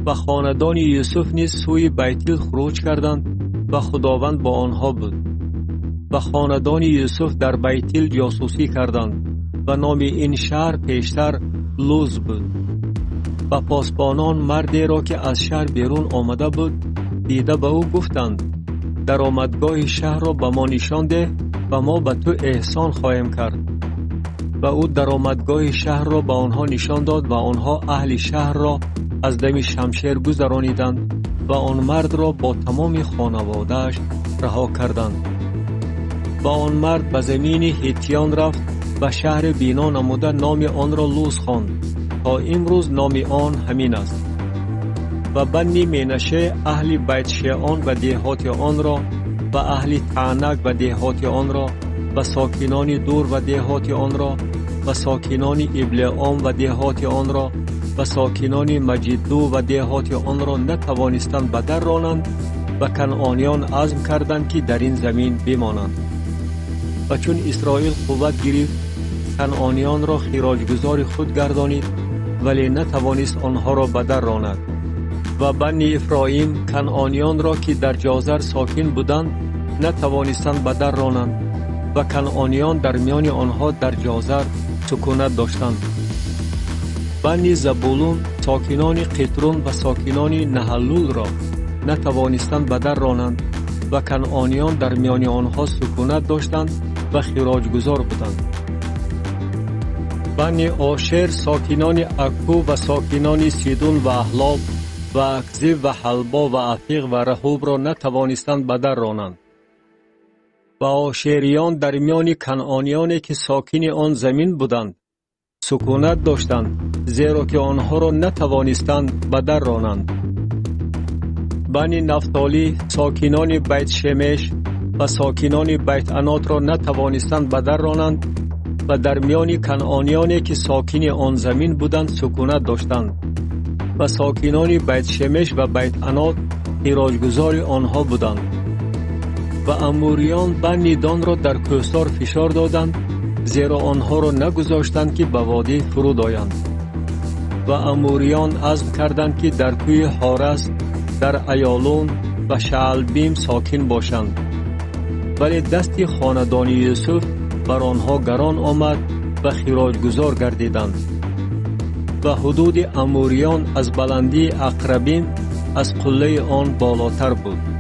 و خاندان یوسف نیز سوی بیتیل خروج کردند و خداوند با آنها بود. و خاندان یوسف در بیتیل جاسوسی کردند و نام این شهر پیشتر لوز بود. و پاسبانان مردی را که از شهر بیرون آمده بود دیده به او گفتند: در آمدگاه شهر را به ما نشان ده و ما به تو احسان خواهیم کرد. و او در آمدگاه شهر را به آنها نشان داد و آنها اهل شهر را از دم شمشیر گذرانیدند و آن مرد را با تمام خانواده‌اش رها کردند. و آن مرد به زمین هیتیان رفت و شهر بنا نموده نام آن را لوز خواند تا امروز نام آن همین است. و بنی منشه اهل بیت شعان و دهات آن را و اهل تعنک و دهات آن را و ساکنان دور و دهات آن را و ساکنان ابلعام و دهات آن را و ساکنان مجدو و دهات آن را نتوانستند به در رانند و کنعانیان عزم کردند که در این زمین بمانند. و چون اسرائیل قوت گرفت کنعانیان را خراجگزار خود گردانید ولی نتوانست آنها را به در راند. و بنی افرایم کنعانیان را که در جازر ساکن بودند نتوانستند به در رانند و کنعانیان در میان آنها در جازر سکونت داشتند. بنی زبولون ساکنان قطرون و ساکنان نهلول را نتوانستند به در رانند و کنعانیان در میان آنها سکونت داشتند و خراجگزار بودند. بنی آشر ساکنان عکو و ساکنان سیدون و احلاب و اکزیب و حلبا و عفیق و رحوب را نتوانستند به در رانند. و آشریان در میان کنعانیانی که ساکن آن زمین بودند سکونت داشتند، زیرا که آنها را نتوانستند به در رانند. بنی نفتالی ساکنان بیت شمش و ساکنان بیت عنات را نتوانستند به در رانند و در میان کنعانیانی که ساکن آن زمین بودند سکونت داشتند. و ساکنان بیت شمش و بیت عنات خراجگزار آنها بودند. و اموریان بنی دان را در کوهسار فشار دادند، زیرا آنها را نگذاشتند که به وادی فرود آیند. و اموریان عزم کردند که در کوه حارس در ایالون و شعلبیم ساکن باشند. ولی دست خاندان یوسف بر آنها گران آمد و خراجگزار گردیدند. و حدود اموریان از بلندی اقربیم از قله آن بالاتر بود.